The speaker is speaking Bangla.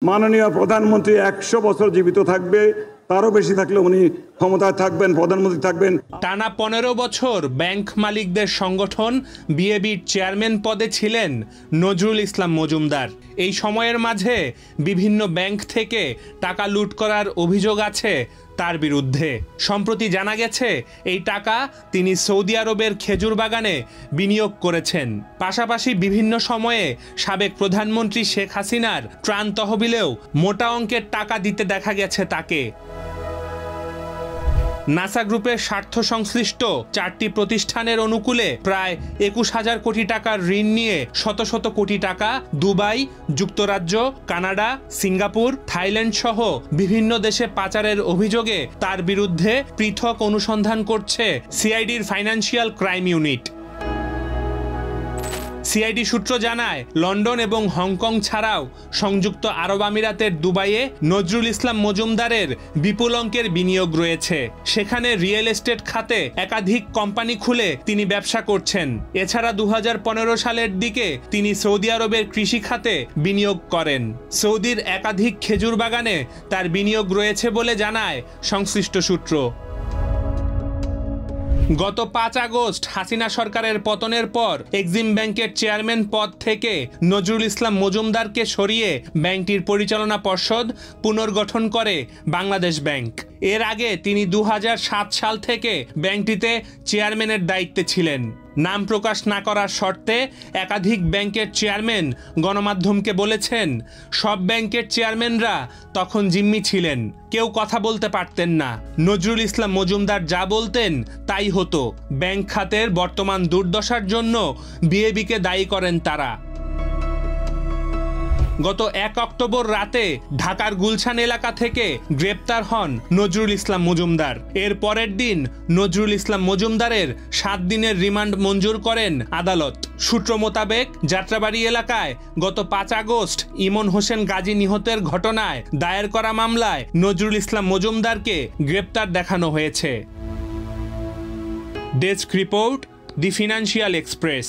মাননীয় প্রধানমন্ত্রী 100 বছর জীবিত থাকবে, তারও বেশি থাকলে উনি ক্ষমতায় থাকবেন, প্রধানমন্ত্রী থাকবেন। টানা 15 বছর ব্যাংক মালিকদের সংগঠন বিএবির চেয়ারম্যান পদে ছিলেন নজরুল ইসলাম মজুমদার। এই সময়ের মাঝে বিভিন্ন ব্যাংক থেকে টাকা লুট করার অভিযোগ আছে তার বিরুদ্ধে। সম্প্রতি জানা গেছে এই টাকা তিনি সৌদি আরবের খেজুর বাগানে বিনিয়োগ করেছেন। পাশাপাশি বিভিন্ন সময়ে সাবেক প্রধানমন্ত্রী শেখ হাসিনার ত্রাণ তহবিলেও মোটা অঙ্কের টাকা দিতে দেখা গেছে তাকে। নাসা গ্রুপের স্বার্থ সংশ্লিষ্ট 4টি প্রতিষ্ঠানের অনুকূলে প্রায় 21,000 কোটি টাকার ঋণ নিয়ে শত শত কোটি টাকা দুবাই, যুক্তরাজ্য, কানাডা, সিঙ্গাপুর, থাইল্যান্ড সহ বিভিন্ন দেশে পাচারের অভিযোগে তার বিরুদ্ধে পৃথক অনুসন্ধান করছে সিআইডির ফাইন্যান্সিয়াল ক্রাইম ইউনিট। সিআইডি সূত্র জানায়, লন্ডন এবং হংকং ছাড়াও সংযুক্ত আরব আমিরাতের দুবাইয়ে নজরুল ইসলাম মজুমদারের বিপুল অঙ্কের বিনিয়োগ রয়েছে। সেখানে রিয়েল এস্টেট খাতে একাধিক কোম্পানি খুলে তিনি ব্যবসা করছেন। এছাড়া 2015 সালের দিকে তিনি সৌদি আরবের কৃষি খাতে বিনিয়োগ করেন। সৌদির একাধিক খেজুর বাগানে তার বিনিয়োগ রয়েছে বলে জানায় সংশ্লিষ্ট সূত্র। গত 5 আগস্ট হাসিনা সরকারের পতনের পর এক্সিম ব্যাংকের চেয়ারম্যান পদ থেকে নজরুল ইসলাম মজুমদারকে সরিয়ে ব্যাংকটির পরিচালনা পর্ষদ পুনর্গঠন করে বাংলাদেশ ব্যাংক। এর আগে তিনি 2007 সাল থেকে ব্যাংকটিতে চেয়ারম্যানের দায়িত্বে ছিলেন। নাম প্রকাশ না করার শর্তে একাধিক ব্যাংকের চেয়ারম্যান গণমাধ্যমকে বলেছেন, সব ব্যাংকের চেয়ারম্যানরা তখন জিম্মি ছিলেন, কেউ কথা বলতে পারতেন না। নজরুল ইসলাম মজুমদার যা বলতেন তাই হতো। ব্যাংক খাতের বর্তমান দুর্দশার জন্য বিএবিকে দায়ী করেন তারা। গত 1 অক্টোবর রাতে ঢাকার গুলশান এলাকা থেকে গ্রেপ্তার হন নজরুল ইসলাম মজুমদার। এর পরের দিন নজরুল ইসলাম মজুমদারের 7 দিনের রিমান্ড মঞ্জুর করেন আদালত। সূত্র মোতাবেক যাত্রাবাড়ি এলাকায় গত 5 আগস্ট ইমন হোসেন গাজী নিহতের ঘটনায় দায়ের করা মামলায় নজরুল ইসলাম মজুমদারকে গ্রেপ্তার দেখানো হয়েছে। ডেস্ক রিপোর্ট, দি ফিনান্সিয়াল এক্সপ্রেস।